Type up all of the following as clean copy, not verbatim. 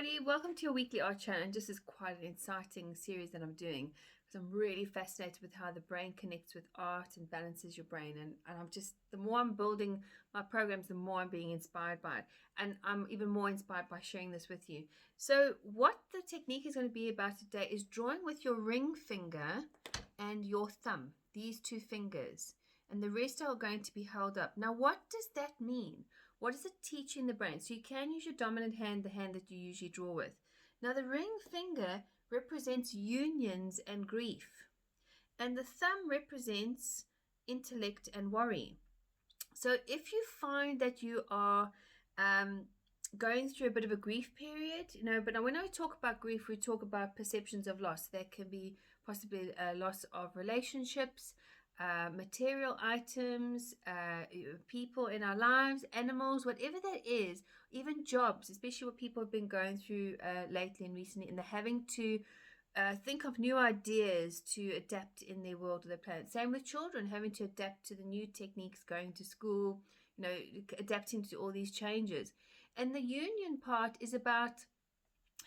everybody. Welcome to your weekly art challenge. This is quite an exciting series that I'm doing because I'm really fascinated with how the brain connects with art and balances your brain. And I'm just, the more I'm building my programs, the more I'm being inspired by it. And I'm even more inspired by sharing this with you. So what the technique is going to be about today is drawing with your ring finger and your thumb, these two fingers. And the rest are going to be held up. Now, what does that mean? What is it teaching the brain? So you can use your dominant hand, the hand that you usually draw with. Now, the ring finger represents unions and grief, and the thumb represents intellect and worry. So if you find that you are going through a bit of a grief period, but when I talk about grief, we talk about perceptions of loss. There can be possibly a loss of relationships, material items, people in our lives, animals, whatever that is, even jobs, especially what people have been going through lately and recently, and they're having to think of new ideas to adapt in their world or their planet. Same with children, having to adapt to the new techniques, going to school, adapting to all these changes. And the union part is about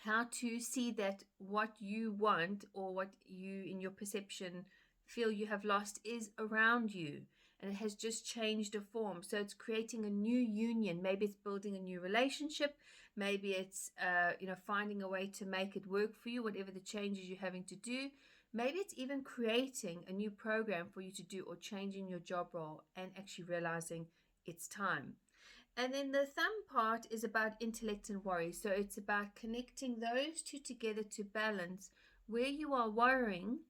how to see that what you want or what you in your perception feel you have lost is around you, and it has just changed a form. So it's creating a new union. Maybe it's building a new relationship. Maybe it's finding a way to make it work for you, whatever the changes you're having to do. Maybe it's even creating a new program for you to do, or changing your job role and actually realizing it's time. And then the thumb part is about intellect and worry. So it's about connecting those two together to balance where you are worrying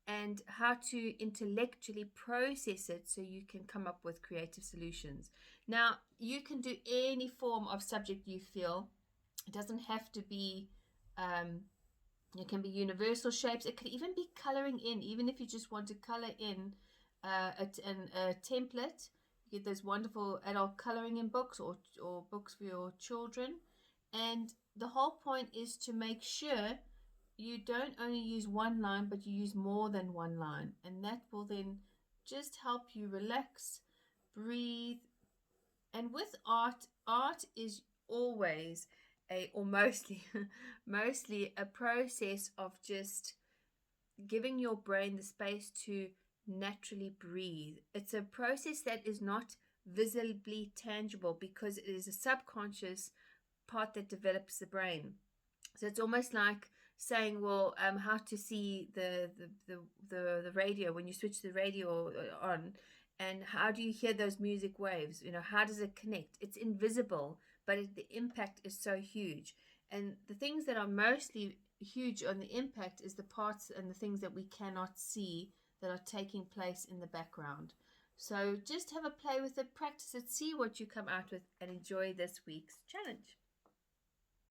and how to intellectually process it so you can come up with creative solutions. Now, you can do any form of subject you feel. It doesn't have to be, it can be universal shapes. It could even be coloring in, even if you just want to color in a template. You get those wonderful adult coloring in books or books for your children. And the whole point is to make sure you don't only use one line, but you use more than one line. And that will then just help you relax, breathe. And with art, art is always or mostly, mostly a process of just giving your brain the space to naturally breathe. It's a process that is not visibly tangible because it is a subconscious part that develops the brain. So it's almost like saying, well, how to see the radio when you switch the radio on, and how do you hear those music waves? How does it connect? It's invisible, but the impact is so huge. And the things that are mostly huge on the impact is the parts and the things that we cannot see that are taking place in the background. So just have a play with it, practice it, see what you come out with, and enjoy this week's challenge.